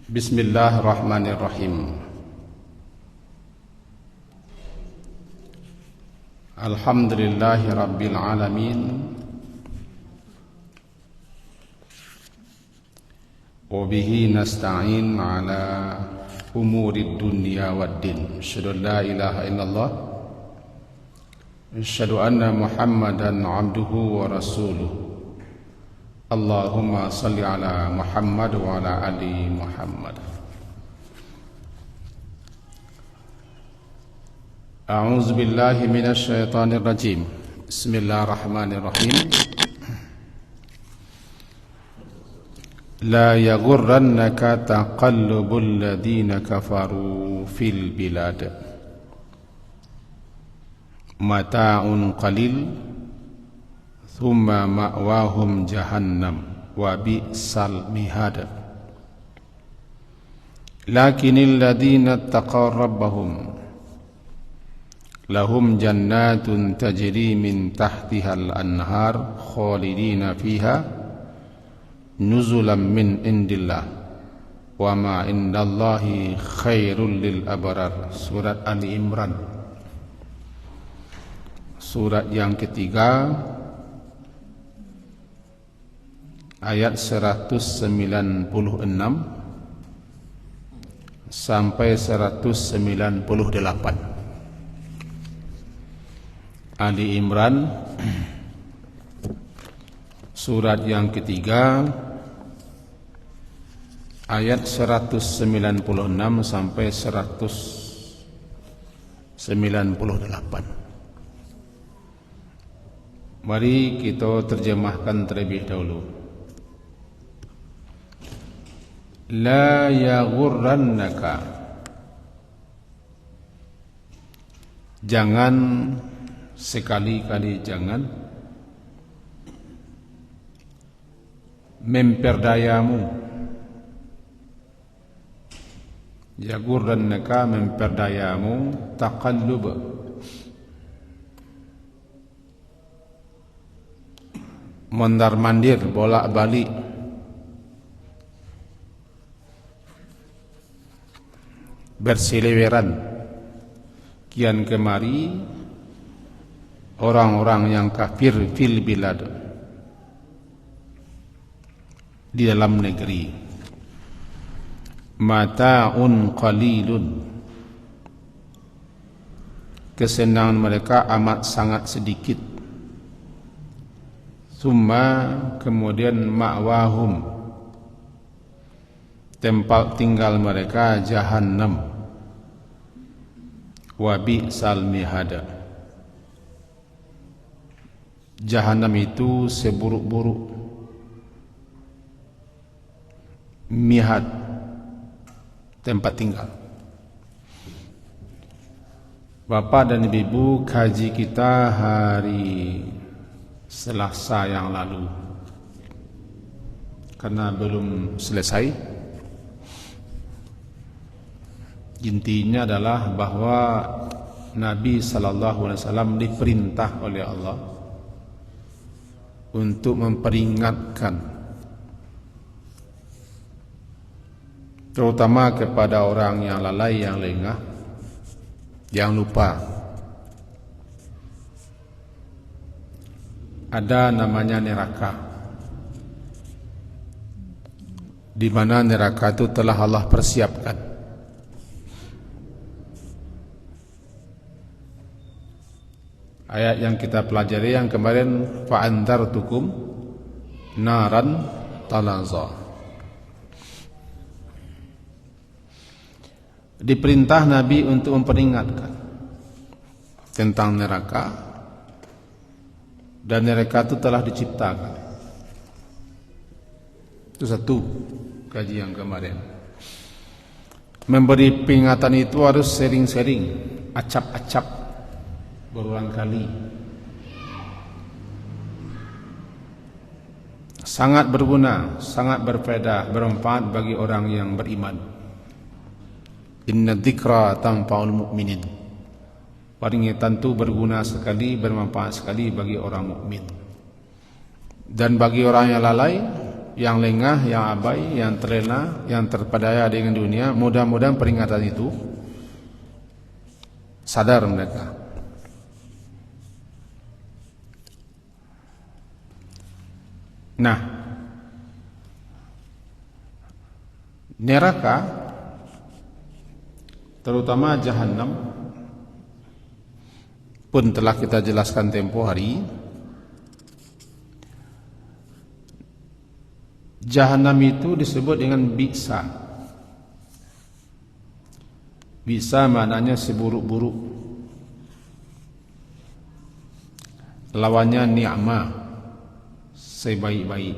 Bismillahirrahmanirrahim. Alhamdulillahi rabbil alamin. Wa bihi nasta'in ala umurid dunya waddin. Asyhadu an la ilaha illallah. Asyhadu anna Muhammadan abduhu wa rasuluh. Allahumma salli ala Muhammad wa ala ali Muhammad. A'udzu billahi minasy syaithanir rajim. Bismillahirrahmanirrahim. La yaghurrannaka taqallubul ladzina kafaru fil bilad. Mata'un qalil thumma ma'wahum jahannam wa bi'sal mihad. Lakinil ladzina taqaw rabbahum lahum jannatun tajri min tahtihal anhar khalidina fiha nuzulan min indillah wa ma indallahi khairul lil abrar. Surat Ali Imran, surat yang ketiga, ayat 196 sampai 198. Ali Imran, surat yang ketiga, ayat 196 sampai 198. Mari kita terjemahkan terlebih dahulu. La yaghurrannaka, jangan, sekali-kali jangan memperdayamu. Yaghurrannaka, memperdayamu, taqallub, mondar-mandir, bolak-balik, berseliweran kian kemari orang-orang yang kafir fil bilad, di dalam negeri. Mata'un qalilun, kesenangan mereka amat sangat sedikit. Summa, kemudian ma'wahum, tempat tinggal mereka jahannam, wa bi'sal mihad. Jahannam itu seburuk-buruk mihad, tempat tinggal. Bapak dan Ibu, kaji kita hari Selasa yang lalu, karena belum selesai, intinya adalah bahwa Nabi SAW diperintah oleh Allah untuk memperingatkan, terutama kepada orang yang lalai, yang lengah, yang lupa. Ada namanya neraka, di mana neraka itu telah Allah persiapkan. Ayat yang kita pelajari yang kemarin, fa'andartukum naran talazza. Diperintah Nabi untuk memperingatkan tentang neraka, dan neraka itu telah diciptakan. Itu satu kaji yang kemarin. Memberi peringatan itu harus sering-sering, acap-acap, berulang kali. Sangat berguna, sangat berfaedah, bermanfaat bagi orang yang beriman. Inna dzikra tanfa'ul mu'minin. Peringatan itu berguna sekali, bermanfaat sekali bagi orang mukmin. Dan bagi orang yang lalai, yang lengah, yang abai, yang terlena, yang terpedaya dengan dunia, mudah-mudahan peringatan itu sadar mereka. Nah, neraka, terutama Jahannam, pun telah kita jelaskan tempo hari. Jahannam itu disebut dengan bi'sa. Bi'sa maknanya seburuk-buruk. Lawannya ni'mah, sebaik-baik.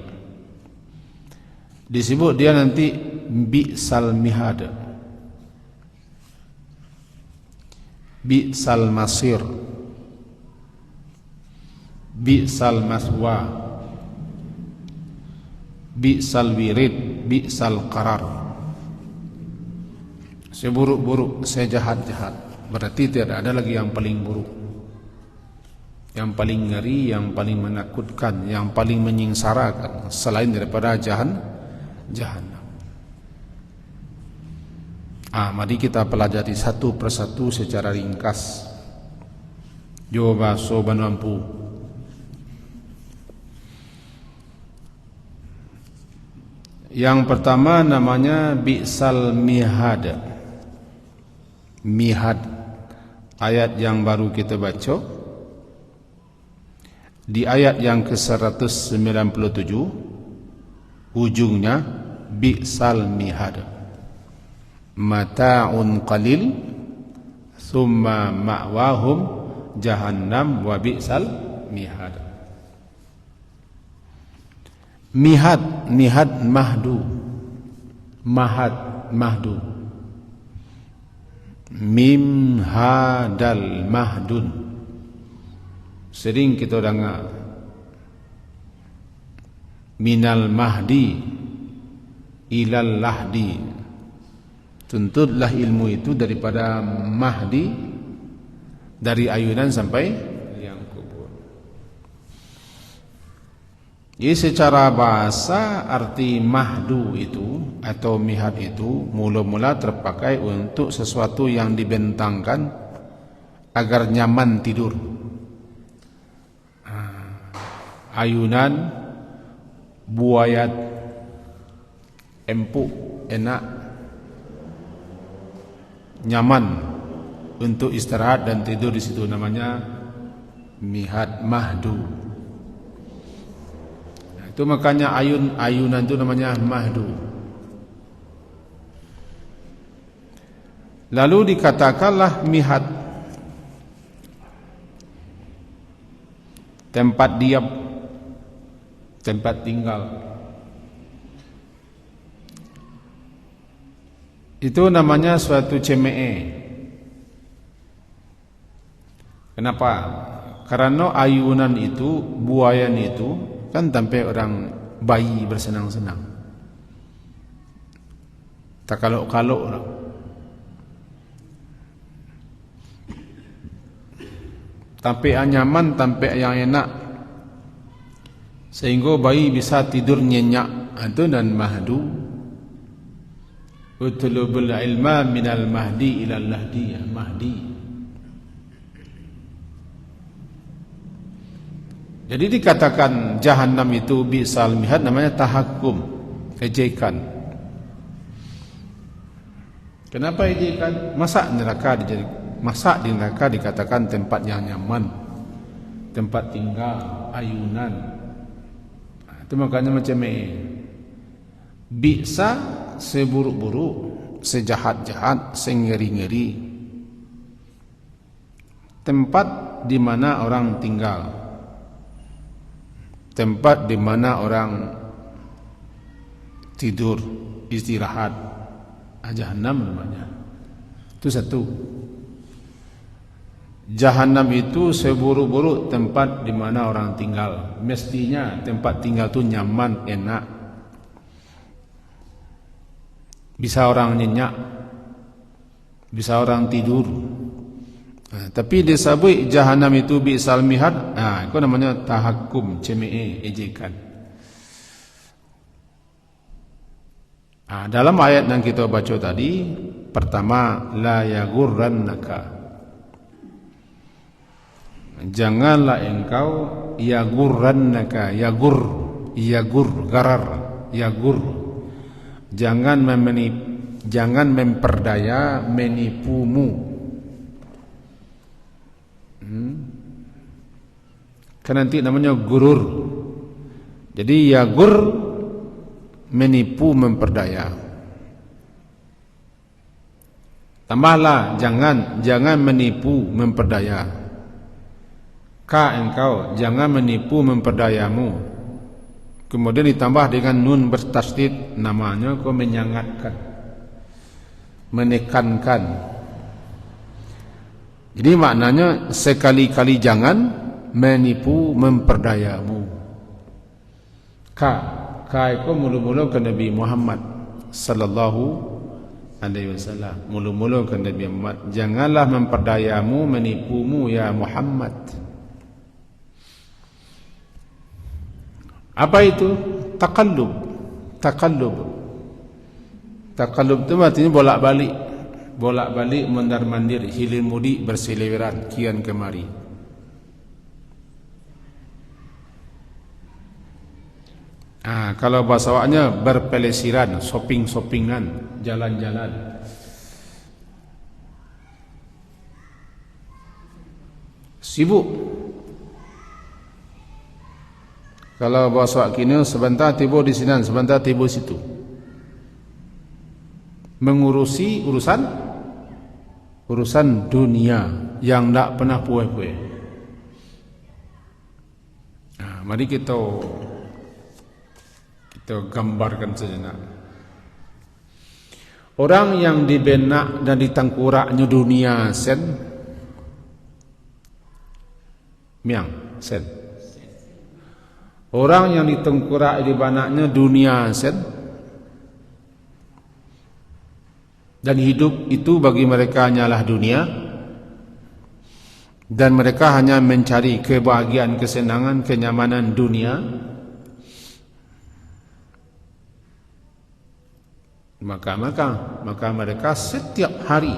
Disebut dia nanti bi'sal mihad, bi'sal masir, bi'sal maswa, bi'sal wirid, bi'sal qarar. Seburuk-buruk, sejahat-jahat. Berarti tidak ada lagi yang paling buruk, yang paling ngeri, yang paling menakutkan, yang paling menyengsarakan selain daripada Jahannam. Mari kita pelajari satu persatu secara ringkas. Coba sobat mampu. Yang pertama namanya bi'sal mihad. Mihad, ayat yang baru kita baca. Di ayat yang ke-197 ujungnya bi'sal mihad, mata'un qalil thumma ma'wahum jahannam wa bi'sal mihad. Mihad, mihad mahdu, mahad mahdu, mim hadal mahdun. Sering kita dengar minal mahdi ilal lahdi. Tuntutlah ilmu itu daripada mahdi, dari ayunan sampai liang kubur. Jadi secara bahasa arti mahdu itu atau mihad itu mula-mula terpakai untuk sesuatu yang dibentangkan agar nyaman tidur. Ayunan, buayat, empuk, enak, nyaman untuk istirahat dan tidur di situ, namanya mihad mahdu. Itu makanya ayunan itu namanya mahdu. Lalu dikatakanlah mihad, tempat diam, tempat tinggal. Itu namanya suatu CME. Kenapa? Karena ayunan itu, buayan itu kan sampai orang bayi bersenang-senang, tak kalok-kalok lah. Tampai yang nyaman, tampai yang enak, sehingga bayi bisa tidur nyenyak. Itu dan mahdu. Utlubul ilma minal mahdi ilal lahdi, mahdi. Jadi dikatakan Jahannam itu bi'sal mihad, namanya tahakum, ejekan. Kenapa ejekan? Masa di neraka dikatakan tempat yang nyaman, tempat tinggal, ayunan. Itu makanya macam ini. Bi'sa seburuk-buruk, sejahat-jahat, sengeri-ngeri. Tempat di mana orang tinggal, tempat di mana orang tidur, istirahat. Jahannam namanya. Itu satu. Jahannam itu seburuk-buruk tempat di mana orang tinggal. Mestinya tempat tinggal itu nyaman, enak. Bisa orang nyenyak, bisa orang tidur. Tapi disebut Jahannam itu bi'sal mihad, itu namanya tahakum, CME, ejekan. Dalam ayat yang kita baca tadi, pertama, la yaghurrannaka, janganlah engkau yaghurrannaka, yagur garar, yagur, jangan memperdaya, menipumu. Kan nanti namanya gurur. Jadi yagur, menipu, memperdaya. Tambahlah jangan menipu, memperdaya. Engkau jangan menipu, memperdayamu. Kemudian ditambah dengan nun bertasdid, namanya kau menyangatkan, menekankan. Jadi maknanya sekali-kali jangan menipu, memperdayamu. Itu mula-mula ke Nabi Muhammad sallallahu alaihi wasallam. Mula-mula ke Nabi Muhammad, janganlah memperdayamu, menipumu ya Muhammad. Apa itu? Takallub. Takallub itu artinya bolak-balik, mondar-mandir, hilir mudik, berseliweran kian kemari. Kalau bahasa awaknya berpelesiran, shopping-shoppingan, jalan-jalan. Sibuk. Kalau bahasa awak kini, sebentar tiba di sini, sebentar tiba situ. Mengurusi urusan dunia yang tak pernah puas-puas. Mari kita gambarkan sejenak. Orang yang di benak dan di tengkoraknya dunia sen, orang yang di tengkorak di benaknya dunia sen, dan hidup itu bagi mereka hanyalah dunia, dan mereka hanya mencari kebahagiaan, kesenangan, kenyamanan dunia. Maka mereka setiap hari,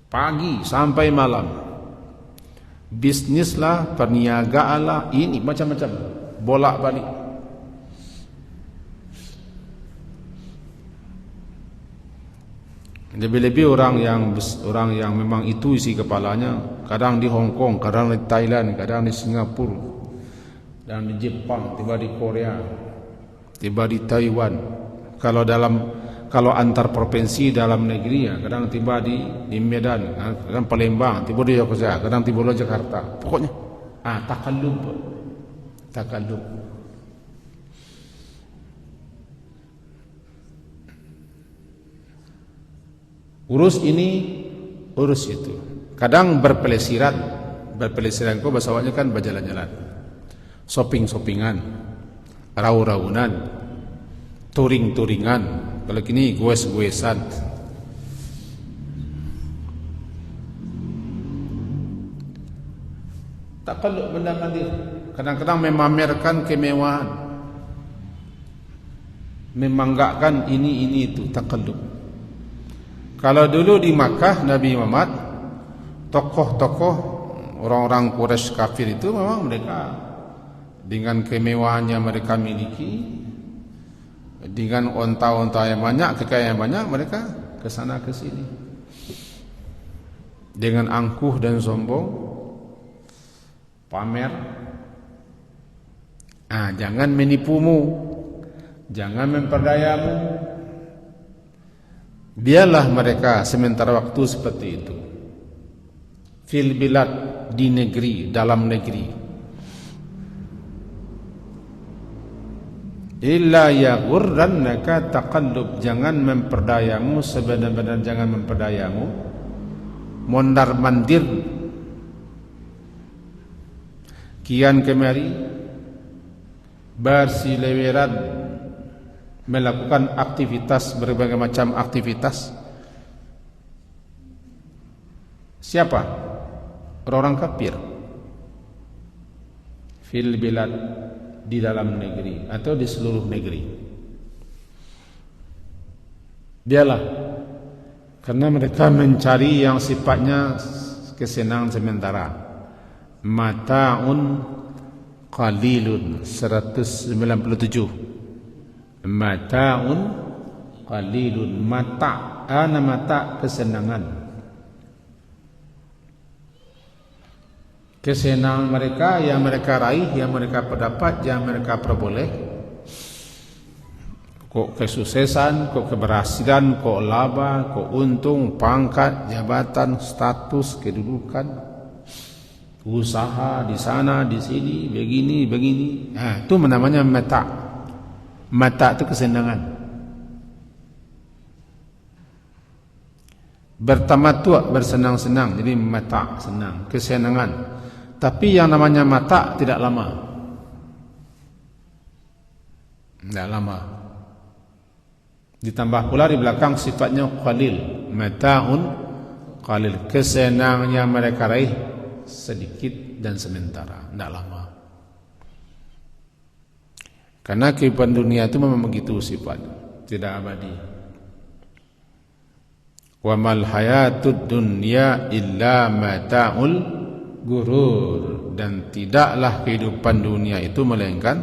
pagi sampai malam, bisnislah, perniagaan lah, ini macam-macam, bolak-balik. Lebih-lebih orang yang memang itu isi kepalanya, kadang di Hong Kong, kadang di Thailand, kadang di Singapura, kadang di Jepang, tiba di Korea, tiba di Taiwan. Kalau antar provinsi dalam negeri, kadang tiba di Medan, kadang Palembang, tiba di Yogyakarta, kadang tiba di Jakarta. Pokoknya takallub. Urus ini, urus itu. Kadang berpelesiran kau bahasa awaknya kan berjalan-jalan, shopping-shoppingan, raw-rawunan, touring-touringan. Kalau kini goes-goesan. Takallub mondar-mandir. Kadang-kadang memamerkan kemewahan, memanggakan ini itu, takallub. Kalau dulu di Makkah Nabi Muhammad, tokoh-tokoh orang-orang Quraisy kafir itu memang mereka dengan kemewahan yang mereka miliki, dengan onta-onta yang banyak, kekayaan yang banyak, mereka ke sana ke sini dengan angkuh dan sombong, pamer. Jangan menipumu, jangan memperdayamu. Biarlah mereka sementara waktu seperti itu. Fil bilad, di negeri, dalam negeri. Illa yaghurrannaka taqallub, jangan memperdayamu, sebenar-benar jangan memperdayamu, mondar mandir, kian kemari, bersiliweran, melakukan aktivitas, berbagai macam aktivitas. Siapa? Orang kafir. Fil bilad, di dalam negeri atau di seluruh negeri. Biarlah, karena mereka mencari yang sifatnya kesenangan sementara. Mata'un qalilun 197. Mata'un qalilun, mata kesenangan. Kesenangan mereka yang mereka raih, yang mereka dapat, yang mereka peroleh, kok kesuksesan, kok keberhasilan, kok laba, kok untung, pangkat, jabatan, status, kedudukan, usaha di sana, di sini, begini. Nah, itu namanya mata. Mata itu kesenangan. Bertamattu', bersenang-senang, jadi mata, senang, kesenangan. Tapi yang namanya mata tidak lama. Tidak lama. Ditambah pula di belakang sifatnya qalil. Mata'un qalil, kesenangan yang mereka raih sedikit dan sementara, tidak lama. Karena kehidupan dunia itu memang begitu sifatnya, tidak abadi. Wa mal hayatud dunya illa mata'ul gurur, dan tidaklah kehidupan dunia itu melainkan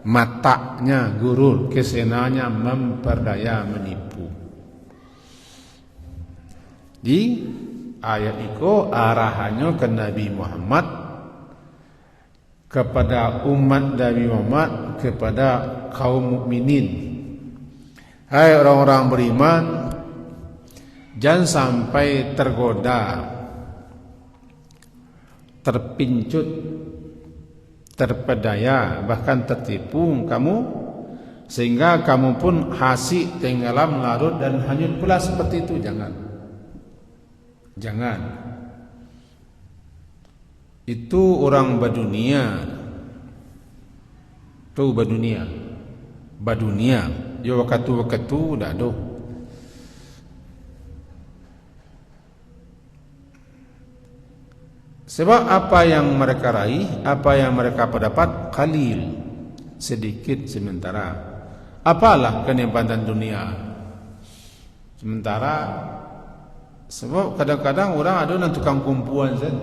matanya gurur, kesenangannya memperdaya, menipu. Di ayat itu arahannya ke Nabi Muhammad, kepada umat Nabi Muhammad, kepada kaum mukminin. Hai orang-orang beriman, jangan sampai tergoda, terpincut, terpedaya, bahkan tertipu kamu, sehingga kamu pun hasik, tenggelam, larut dan hanyut pula seperti itu. Jangan. Itu orang badunia. Tuh badunia. Yo waktu dah do. Sebab apa yang mereka raih, apa yang mereka dapat, qalil, sedikit sementara. Apalah kenikmatan dunia sementara. Sebab kadang-kadang orang ada yang tukang kumpuan saja,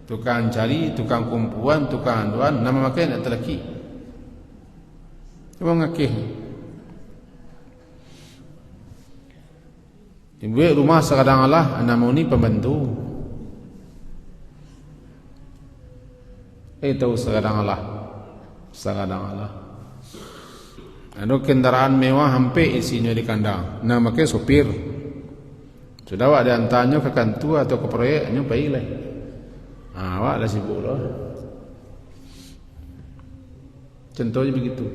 tukang cari, tukang kumpuan, tukang anduan, nama makai nak telaki, cuma ngakih. Ibu rumah sekadang Allah, anak mau ni pembantu. Tahu sekadang Allah. Ada kendaraan mewah hampir isinya di kandang. Nah, makanya sopir. Sudah awak diantaranya ke kantor atau ke proyeknya baiklah. Awak dah sibuk lah. Contohnya begitu.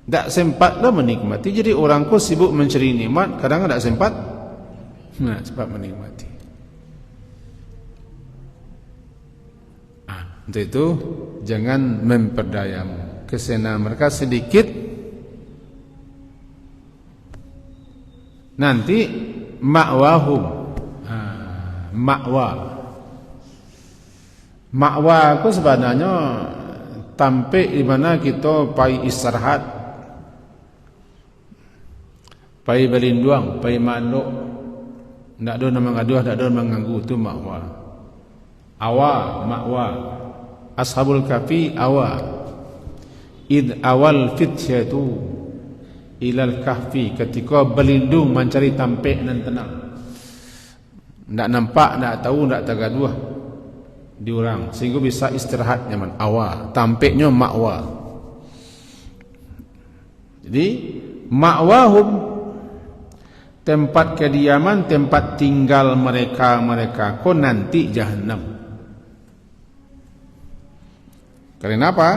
Tak sempatlah menikmati. Jadi orang ku sibuk mencari nikmat, kadang tak sempat. Sempat menikmati. Untuk itu jangan memperdayamu. Kesenangan mereka sedikit, nanti ma'wahum. Ma'wa itu sebenarnya tempat di mana kita pergi istirahat, pergi berlindung, pergi manduk, tidak ada nama mengaduh, tidak ada mengganggu. Itu ma'wa. Ma'wa. Ashabul Kahfi id awal fityatu ilal kahfi, ketika berlindung mencari tampik dan tenang, tidak nampak, tidak tahu, tidak tergaduh di orang, sehingga bisa istirahat nyaman. Tampiknya ma'wa. Jadi ma'wahum, tempat kediaman, tempat tinggal mereka kok nanti jahannam. Kenapa?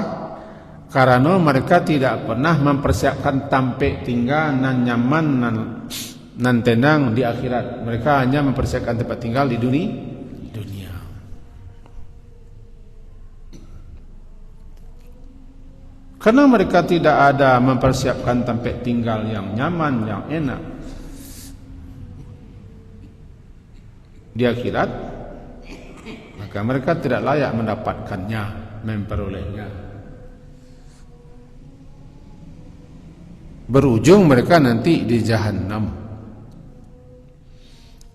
Karena mereka tidak pernah mempersiapkan tampik tinggal nan nyaman nan tenang di akhirat. Mereka hanya mempersiapkan tempat tinggal di dunia. Karena mereka tidak ada mempersiapkan tempat tinggal yang nyaman, yang enak di akhirat, maka mereka tidak layak mendapatkannya, memperolehnya. berujung mereka nanti di Jahannam.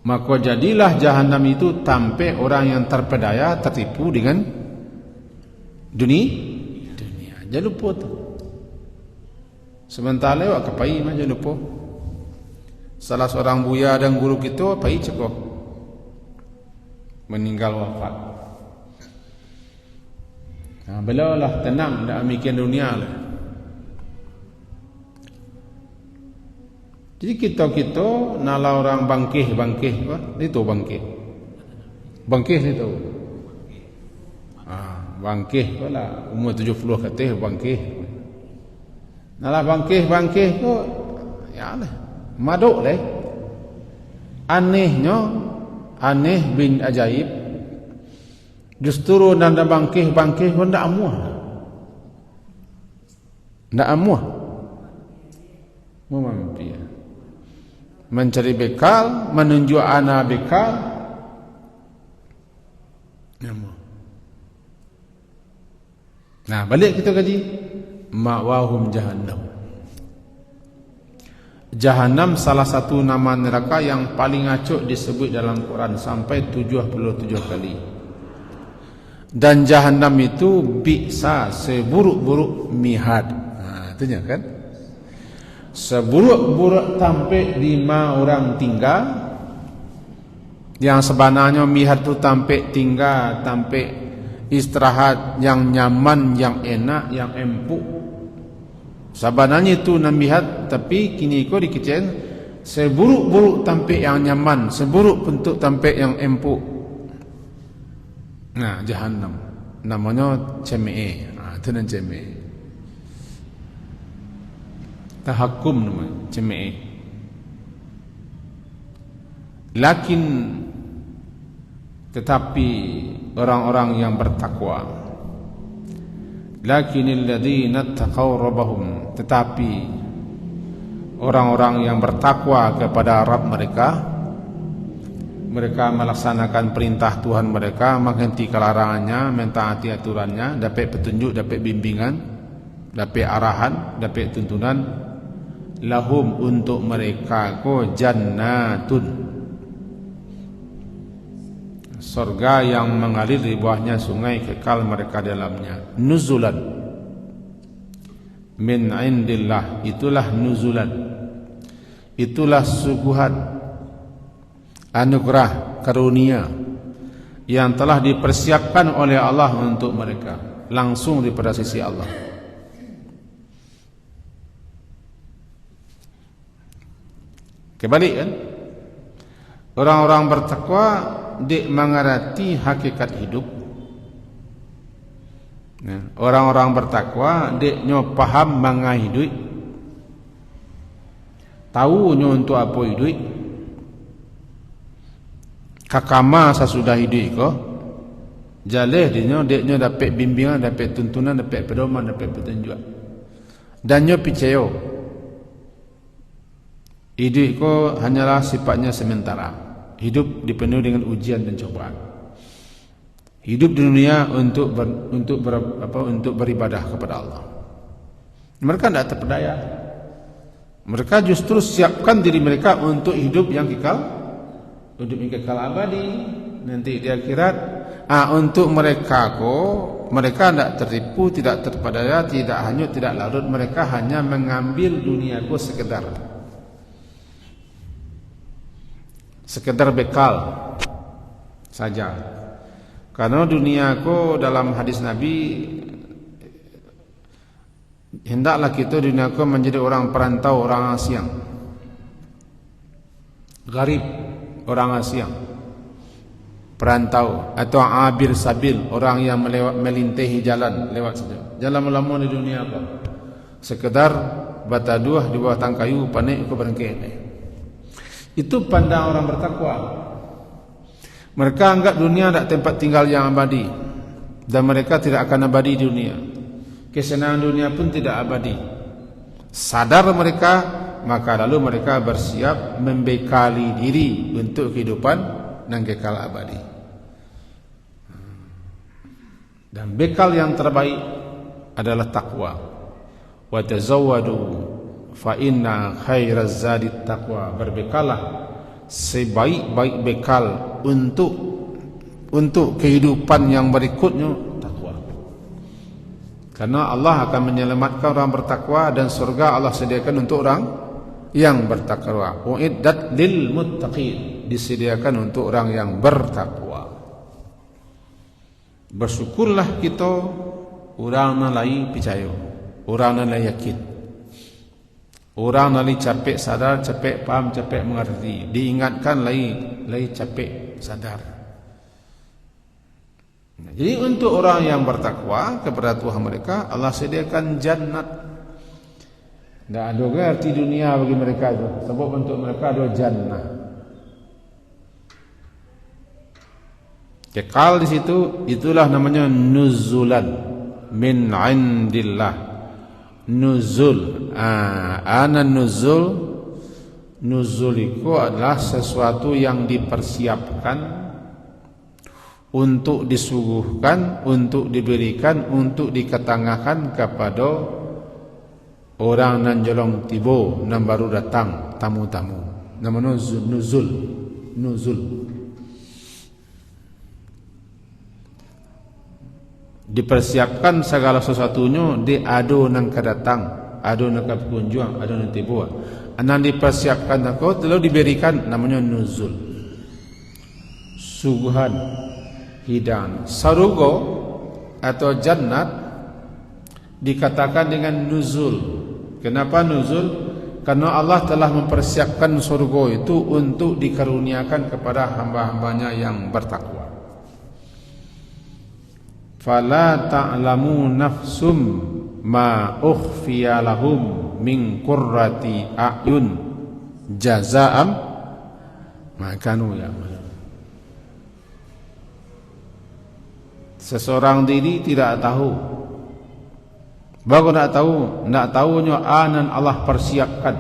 Maka jadilah Jahannam itu tampai orang yang terpedaya, tertipu dengan dunia. Jangan lupa tu. Sebentar lewat kepai mah jangan lupa. Salah seorang buya dan guru kita pai cekoh meninggal wafat. Belalah tenang dak mikir dunia lah. Jadi kita nala orang bangkih apa? Itu bangkih. Bangkih itu. Bangkih pula umur 70 katih bangkih. Nala bangkih tu ya lah. Maduk leh. Aneh bin ajaib. Justru nanda bangkih pun ndak amuah. Ndak amuah. Memampir. Mencari bekal, menunjuk anak bekal. Nah, balik kita kaji. Ma'wahum jahannam. Jahannam salah satu nama neraka yang paling acuk disebut dalam Quran sampai 77 kali. Dan jahannam itu bi'sa, seburuk-buruk mihad. Itunya kan? Seburuk-buruk tampai 5 orang tinggal. Yang sebenarnya mihad itu tampai tinggal, tampai istirahat yang nyaman, yang enak, yang empuk. Sebenarnya itu namihat, tapi kini kau dikecil seburuk-buruk tampai yang nyaman, seburuk bentuk tampai yang empuk. Nah, Jahannam namanya cemee. Itu nan cemee. Tahakum namanya cemee. Lakin tetapi orang-orang yang bertakwa, lakinil ladzina taqaw rabbahum, tetapi orang-orang yang bertakwa kepada Rabb mereka, mereka melaksanakan perintah Tuhan mereka, menghenti kelarangannya, mentaati aturannya, dapat petunjuk, dapat bimbingan, dapat arahan, dapat tuntunan. Lahum, untuk mereka ko jannatun, surga yang mengalir di bawahnya sungai kekal mereka dalamnya. Nuzulan min indillah, itulah nuzulan, itulah suguhan, anugerah, karunia yang telah dipersiapkan oleh Allah untuk mereka, langsung daripada sisi Allah. Kebalik kan? Orang-orang bertakwa dia mengerti hakikat hidup. Orang-orang bertakwa dia paham mengenai hidup, tahu untuk apa hidup, kakama sesudah hidup ko, jaleh dia dapat bimbingan, dapat tuntunan, dapat pedoman, dapat petunjuk, dan dia percaya hidup ko hanyalah sifatnya sementara. Hidup dipenuhi dengan ujian dan cobaan. Hidup di dunia untuk beribadah kepada Allah. Mereka tidak terpedaya. Mereka justru siapkan diri mereka untuk hidup yang kekal, hidup yang kekal abadi nanti di akhirat. Untuk mereka mereka tidak tertipu, tidak terpedaya, tidak hanyut, tidak larut. Mereka hanya mengambil dunia sekedar bekal saja. Karena dunia dalam hadis Nabi, hendaklah kita dunia menjadi orang perantau, orang asing, gharib, orang asing, perantau, atau abir sabil, orang yang melintahi jalan, lewat saja. Jalan melama di dunia sekedar bataduah di bawah tang kayu, panik ke berengkeh. Itu pandang orang bertakwa. Mereka anggap dunia tidak tempat tinggal yang abadi, dan mereka tidak akan abadi di dunia. Kesenangan dunia pun tidak abadi. Sadar mereka, maka lalu mereka bersiap membekali diri untuk kehidupan yang kekal abadi. Dan bekal yang terbaik adalah takwa. Wa tazawwadu fa inna khairaz zadi taqwa, berbekallah sebaik-baik bekal untuk kehidupan yang berikutnya takwa. Karena Allah akan menyelamatkan orang bertakwa dan surga Allah sediakan untuk orang yang bertakwa. Uiddat lil muttaqin, disediakan untuk orang yang bertakwa. Bersyukurlah kita orang nalai percaya, orang nalai yakin, orang nalai capek sadar, capek paham, capek mengerti, diingatkan lagi capek sadar. Jadi untuk orang yang bertakwa kepada Tuhan mereka, Allah sediakan jannat. Tak ada arti dunia bagi mereka itu, sebab untuk mereka ada jannah. Kekal di situ, itulah namanya nuzulan min indillah. Nuzul, ana nuzul itu adalah sesuatu yang dipersiapkan untuk disuguhkan, untuk diberikan, untuk diketengahkan kepada orang nan jolong tibo, nan baru datang tamu-tamu. Namanya nuzul. Dipersiapkan segala sesuatunya, di ado nang kedatang, ado nang kekunjung, ado nang tibo. Anan dipersiapkan aku lalu diberikan, namanya nuzul. Suguhan, hidangan. Sarugo atau jannat dikatakan dengan nuzul. Kenapa nuzul? Karena Allah telah mempersiapkan surga itu untuk dikaruniakan kepada hamba-hambanya yang bertakwa. Fala ta'lamu nafsum ma ukhfiya lahum min qurrati a'yun jazaa'am ma kanu ya'malun. Seseorang diri tidak tahu. Baru nak tahu, nak tahunya anan Allah persiapkan.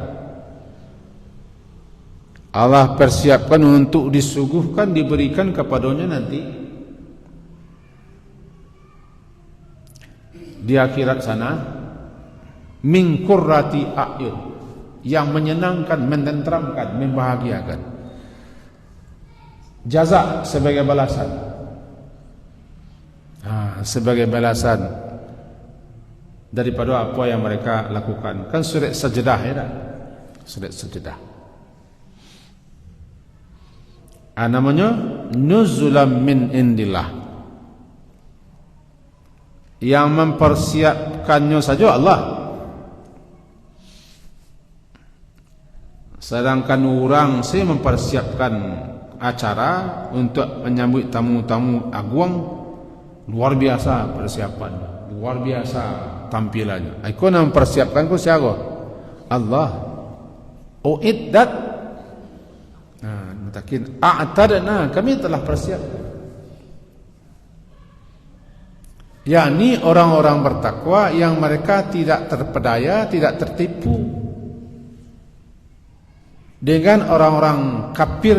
Allah persiapkan untuk disuguhkan, diberikan kepadanya nanti di akhirat sana, min qurrati a'yun, yang menyenangkan, menenteramkan, membahagiakan. Jaza sebagai balasan. Sebagai balasan daripada apa yang mereka lakukan. Kan surat Sajdah ya tak? Surat Sajdah. Namanya nuzulam min indillah. Yang mempersiapkannya saja Allah. Sedangkan orang saya mempersiapkan acara untuk menyambut tamu-tamu agung, luar biasa persiapan, luar biasa tampilannya. Aku nak mempersiapkan ku siapa? Allah. Uiddat. Mutakin a'tadna, kami telah persiapkan. yakni orang-orang bertakwa yang mereka tidak terpedaya, tidak tertipu dengan orang-orang kafir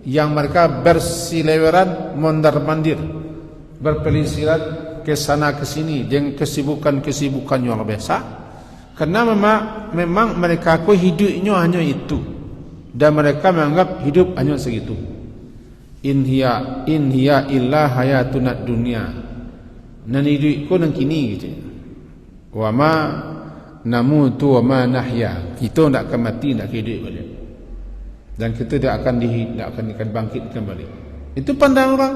yang mereka bersiliweran mondar-mandir, berpelisiran ke sana ke sini dengan kesibukan-kesibukan yang biasa, karena memang mereka hidupnya hanya itu dan mereka menganggap hidup hanya segitu. In hiya illa hayatuna dunya, nan hidupku nang kini gitu. Wa ma namutu wa ma nahya, kita tidak akan mati, tidak akan hidup balik, dan kita tidak akan bangkit kembali. Itu pandang orang.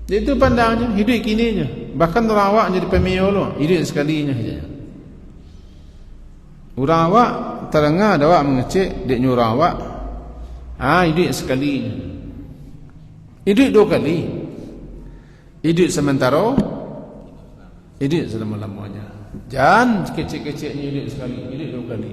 Itu pandangnya, hidup kininya. Bahkan orang awak jadi pemiolo, hidup sekalinya saja. Orang awak terengah ada awak mengecek, dia orang awak hidup sekalinya. Hidup dua kali. Hidup sementara, hidup selama-lamanya. Jangan kecil-kecilnya hidup sekali, hidup dua kali.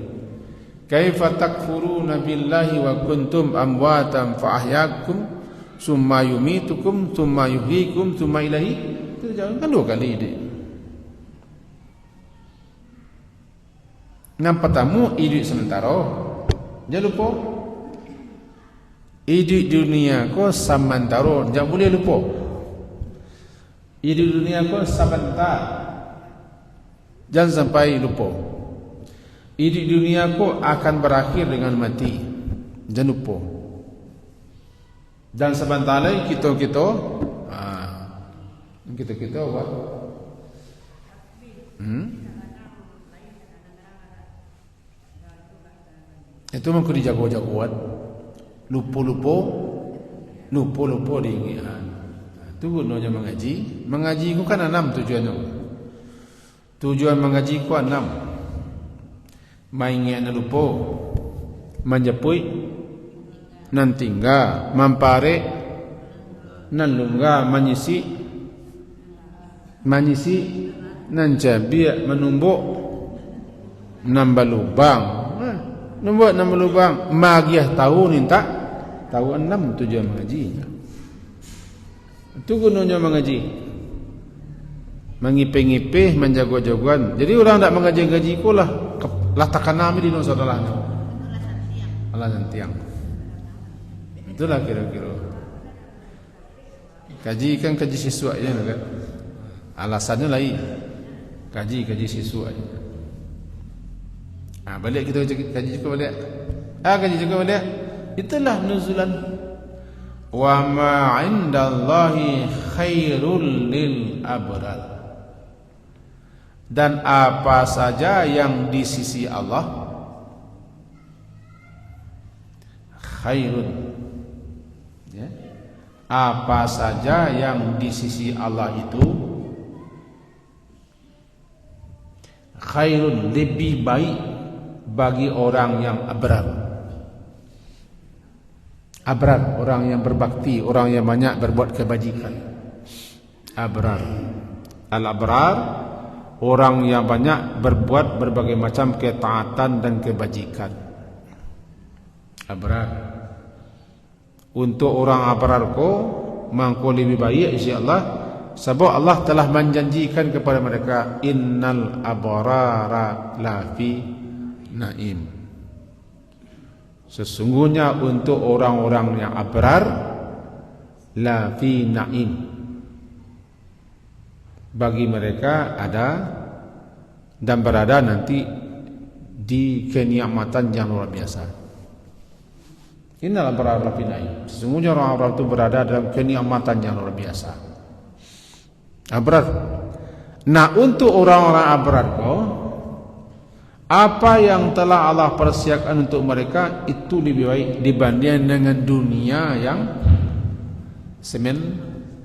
Kaifa takfuruna billahi wa kuntum amwatan fa ahyakum summa yumitukum summa yuhyikum summa ilahi. Itu jangan kan dua kali hidup. Yang pertama hidup sementara. Jangan lupa hidup dunia ko sementara, jangan boleh lupa. Hidup dunia ko sebentar, jangan sampai lupa. Hidup dunia ko akan berakhir dengan mati. Jangan lupa. Dan sebentar lagi kita buat. Itu mungkin dijago-jagoan. Lupa diingat. Itu gunanya mengaji. Mengaji ku kan 6 tujuannya. Tujuan mengaji ku 6. Maingat na lupa, menjepui, nan tinggal, mampare, nan lungga, manyisi, nan cabiak, menumbuk, nambah lubang, nambah lubang, magiah tahu ninta, tahu 6 tujuan mengaji. Itu gunanya mengaji. Mengipih-ngipih, menjago-jagoan. Jadi orang tak mengaji-ngaji ku lah takkan nami di nusa dalahnya. Allah nantiang. Itulah kira-kira. Kaji kan kaji siswa aja kan. Alasannya lain. Kaji siswa aja. Balik kita kaji juga balik. Kaji juga balik. Itulah nuzulan. Wa ma 'indallahi khairul lil abrar. Dan apa saja yang di sisi Allah khairun, ya. Apa saja yang di sisi Allah itu khairun, lebih baik bagi orang yang abrar. Abrar, orang yang berbakti, orang yang banyak berbuat kebajikan. Abrar. Al-abrar, orang yang banyak berbuat berbagai macam ketaatan dan kebajikan. Abrar. Untuk orang abrar ko mangko lebih baik insya-Allah, sebab Allah telah menjanjikan kepada mereka innal abrara lafi naim. Sesungguhnya untuk orang-orang yang abrar lafi naim, bagi mereka ada dan berada nanti di kenikmatan yang luar biasa. Inilah berada pinai. Sesungguhnya orang-orang itu berada dalam kenikmatan yang luar biasa. Abrar. Nah, untuk orang-orang abrar apa yang telah Allah persiapkan untuk mereka itu lebih baik dibanding dengan dunia yang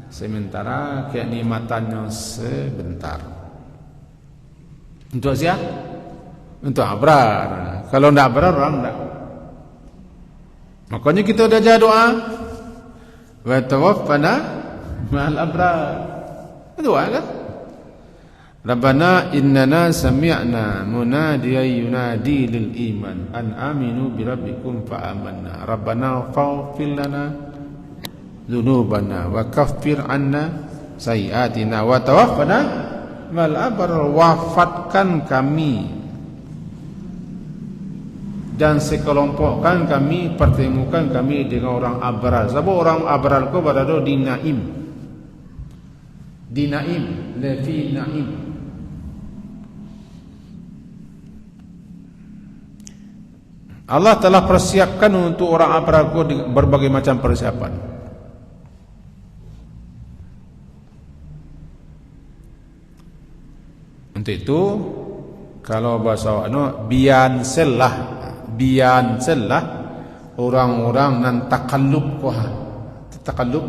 sementara, kenikmatannya sebentar. Untuk siapa? Untuk abrar. Kalau tidak abrar, orang tidak. Makanya kita dah doa, wa tawaffana ma'al abrar. Doa kan? Rabbana innana sami'na munadiyan yunadi lil iman an aminu bi rabbikum fa amanna. Rabbana faghfir lana dzunubana wa kaffir 'anna sayyi'atina wa tawaffana ma'al abrar. Wafatkan kami dan sekelompokkan kami, pertemukan kami dengan orang abrar. Sebab orang abrar ko berada di naim. Di naim, lafi naim. Allah telah persiapkan untuk orang abrar ko berbagai macam persiapan. Untuk itu, kalau bahasa bian selah orang-orang nan takallub ko takallub.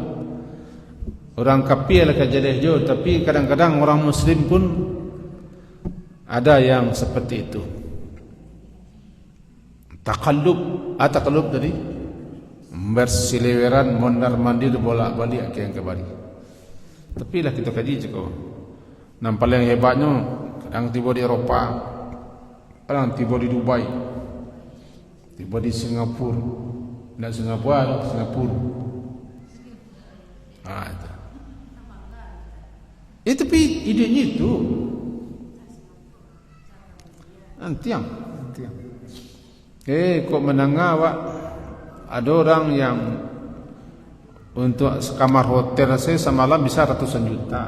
Orang kafir lah kajaleh jo, tapi kadang-kadang orang muslim pun ada yang seperti itu. Takallub tadi bersiliweran, mondar-mandir, bolak-balik ke yang kembali. Tapi lah kita kaji juga. Nampak yang hebatnya, kadang tiba di Eropah, kadang tiba di Dubai, tiba di Singapura, dan Singapura. Itu tapi idenya itu antiang. Kok menengah Pak, ada orang yang untuk kamar hotel saya semalam bisa ratusan juta.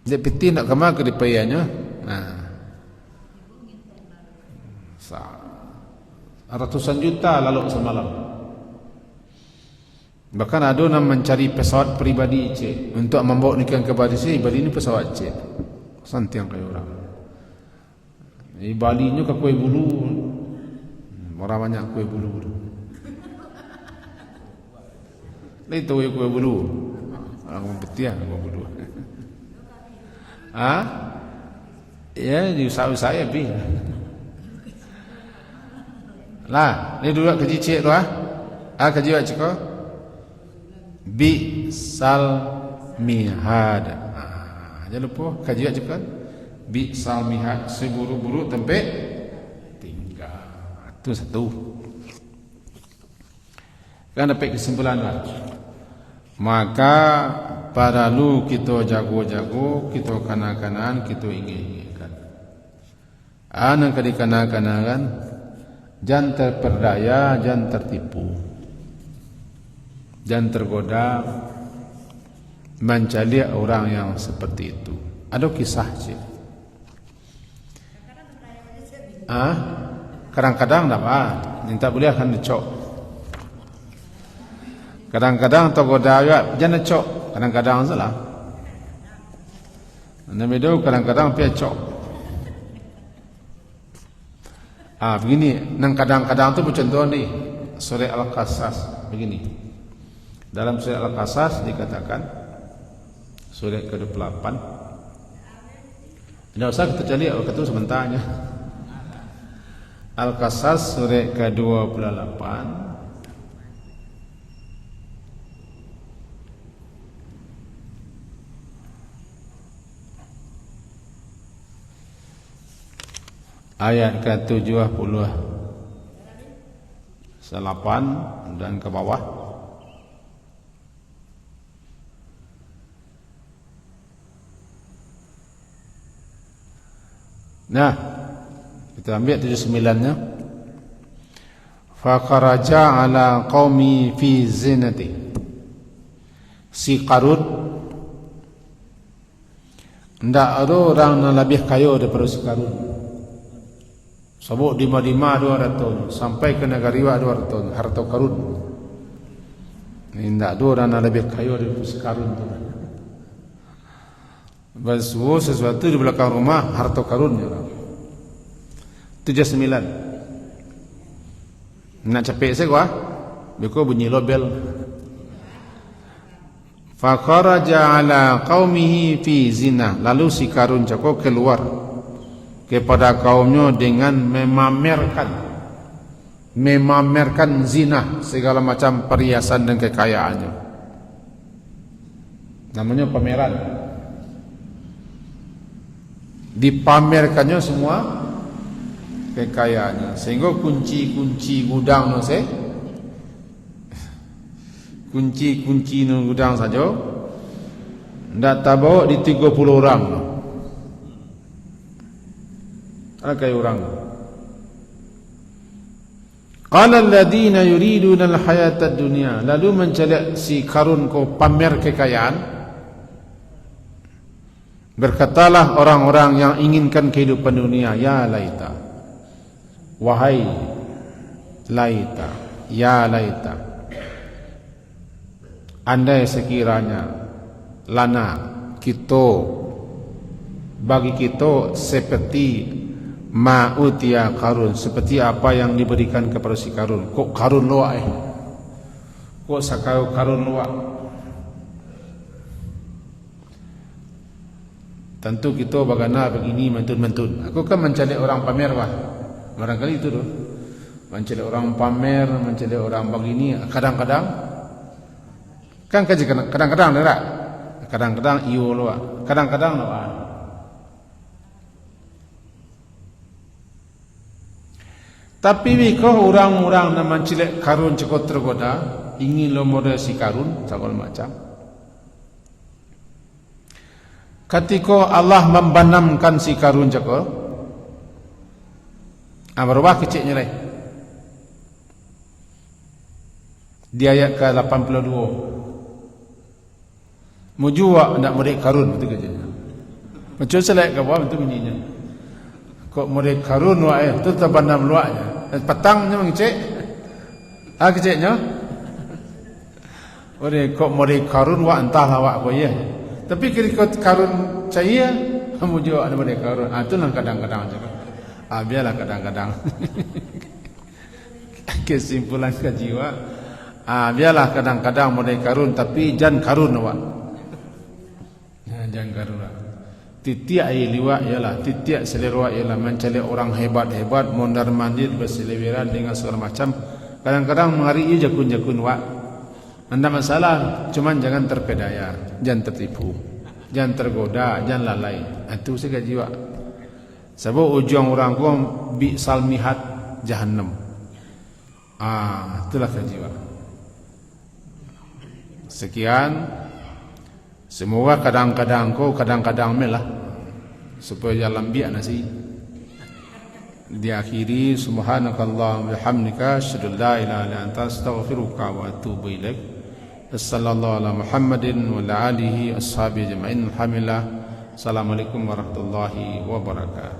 Dia piti nak kamar ke dipayanya. Nah, ratusan juta lalu semalam. Bahkan ada yang mencari pesawat peribadi cik untuk membawa nikan ke Bali sini. Bali ni pesawat cik santiang kayak orang. Di Bali ni ke Kuala Bulu, orang banyak Kuala Bulu. Itu Kuala Bulu. Orang betia Kuala Bulu. Ya di usaha ya pi. Lah, ni dulu kerja cik tu kerja cik ko. Bi'sal mihad. Jangan lupa kaji cik kan. Bi'sal mihad, seburu-buru tempat tinggal. Itu satu. Kan dapat kesimpulan lah. Maka pada lu kita jago-jago, kita kanan-kanan, kita ingin-inginkan. Yang kadang-kadang jangan terperdaya, jangan tertipu, jangan tergoda mencari orang yang seperti itu. Ada kisah cik. Kadang-kadang tak apa, minta boleh akan dicok. Kadang-kadang tergoda juga, jangan cok. Kadang-kadang salah. Nabi itu kadang-kadang dia cok. Begini, nang kadang-kadang tu bercontoh ni surah Al-Qasas begini. Dalam surah Al-Qasas dikatakan surah ke-28. Tidak usah kita cari waktu sebentarnya. Al-Qasas surah ke-28 ayat ke-78 dan ke bawah. Nah, kita ambil 79-nya. Fa kharaja ala qaumi fi zinati. Si Qarun ndak ada orang yang lebih kaya daripada si Qarun. Sebut di Madinah 200 sampai ke Nagariwa 200 harta karun. Ini tidak ada orang yang lebih kaya daripada karun tu. Semua sesuatu di belakang rumah harta karun. 79. Nak capek saya kuah, beko bunyi lobel. Fa kharaja ala qaumihi fi zina. Lalu si Qarun cakap keluar kepada kaumnya dengan memamerkan zina, segala macam perhiasan dan kekayaannya. Namanya pameran. Dipamerkannya semua kekayaannya, sehingga kunci-kunci gudang kunci gudang saja ndak tabawa di 30 orang. Kayak orang. Qala alladziina yuriduna al-hayata ad-dunya, lalu mencari si Qarun ko pamer kekayaan. Berkatalah orang-orang yang inginkan kehidupan dunia, ya laita, wahai laita, ya laita, andai sekiranya lana kita, bagi kita seperti ma'utia Qarun, seperti apa yang diberikan kepada si Qarun. Kok Qarun luak kok sakau Qarun luak. Tentu kita bagaimana begini mentun-mentun. Aku kan mencari orang pamer wah. Barangkali itu tu. Mencari orang pamer, mencari orang begini. Kadang-kadang kan kadang-kadang tak? Kadang-kadang iyo luak. Kadang-kadang luak. Tapi jika orang-orang yang mencari Qarun cukup tergoda, ingin lomode si Qarun segala macam. Ketika Allah membanamkan si Qarun cukup, berubah kecilnya lagi. Di ayat ke-82. Mujua nak murid Qarun itu kerjanya. Macam selek ke bawah itu bunyinya. Kok murid Qarun itu terbanam luaknya. petangnya mengcek. Keceknya. Ore kok mari karun wa entahlah wa ko ye. Tapi kira karun saya kamu juga ada mari karun. Itulah kadang-kadang juga. Biarlah kadang-kadang. Kesimpulan kajiwa. Biarlah kadang-kadang mari karun tapi jangan karun wa. Jangan karun. Titiak liwa ialah titiak selerwa ialah mencari orang hebat-hebat mondar mandir berseleweran dengan segala macam. Kadang-kadang mengari jakun-jakun wa. Anda masalah, cuman jangan terpedaya, jangan tertipu, jangan tergoda, jangan lalai. Itu saja jiwa. Sebab ujung orang ko bi salmihat jahannam. Itulah jiwa. Sekian. Semoga kadang-kadang melah supaya lambiak nasi. Diakhiri subhanakallahumma bihamdika asyhadu an la ilaha illa anta astaghfiruka wa atubu ilaik. Sallallahu ala Muhammadin wa ala alihi ashabihi ajma'in. Alhamdulillah. Assalamualaikum warahmatullahi wabarakatuh.